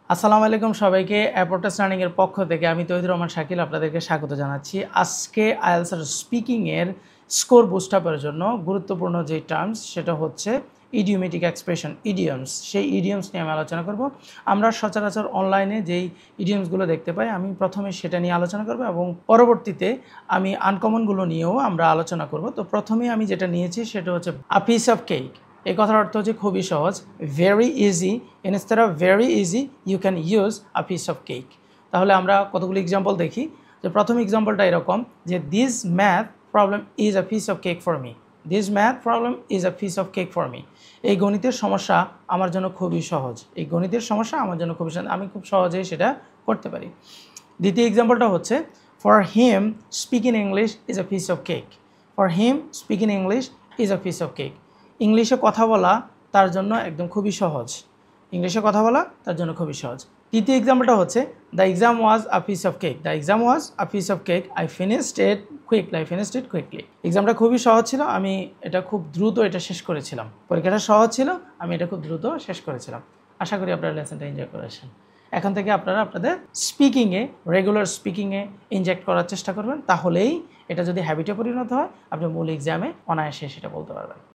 আসসালামু আলাইকুম সবাইকে অ্যাপোর্টাস লার্নিং এর পক্ষ থেকে আমি তৌহিদুর রহমান শাকিল আপনাদেরকে স্বাগত জানাচ্ছি। আজকে আইএলটিএস এর স্পিকিং এর স্কোর বুস্ট আপের জন্য গুরুত্বপূর্ণ যে টার্মস সেটা হচ্ছে ইডিওমেটিক এক্সপ্রেশন, ইডিয়মস। সেই ইডিয়মস নিয়ে আমি আলোচনা করব। আমরা সচরাচর অনলাইনে যেই ইডিয়মসগুলো দেখতে পাই আমি প্রথমে সেটা নিয়ে আলোচনা করব এবং পরবর্তীতে আমি আনকমনগুলো নিয়েও আমরা আলোচনা করব। তো প্রথমে আমি যেটা নিয়েছি সেটা হচ্ছে আ পিস অফ কেক। এই কথার অর্থ হচ্ছে খুবই সহজ, very easy. Instead of very easy you can use a piece of cake. তাহলে আমরা কতগুলো এক্সাম্পল দেখি। যে প্রথম এক্সাম্পলটা এরকম যে this math problem is a piece of cake for me. This math problem is a piece of cake for me. এই গণিতের সমস্যা আমার জন্য খুবই সহজ। এই গণিতের সমস্যা আমার জন্য খুবই সহজ, আমি খুব সহজেই সেটা করতে পারি। দ্বিতীয় এক্সাম্পলটা হচ্ছে for him speaking English is a piece of cake. For him speaking English is a piece of cake. ইংলিশে কথা বলা তার জন্য একদম খুবই সহজ। ইংলিশে কথা বলা তার জন্য খুবই সহজ। তৃতীয় এক্সাম্পলটা হচ্ছে the exam was a piece of cake. The exam was a piece of cake, I finished it quickly. I finished it quickly. এক্সামটা খুবই সহজ ছিল, আমি এটা খুব দ্রুত শেষ করেছিলাম। পরীক্ষাটা সহজ ছিল, আমি এটা খুব দ্রুত শেষ করেছিলাম। আশা করি আপনারা লেসনটা এনজয় করেছেন। এখন থেকে আপনারা আপনাদের স্পিকিংয়ে, রেগুলার স্পিকিংয়ে ইনজেক্ট করার চেষ্টা করবেন, তাহলেই এটা যদি হ্যাবিটে পরিণত হয় আপনি মূল এক্সামে অনায়াসে সেটা বলতে পারবেন।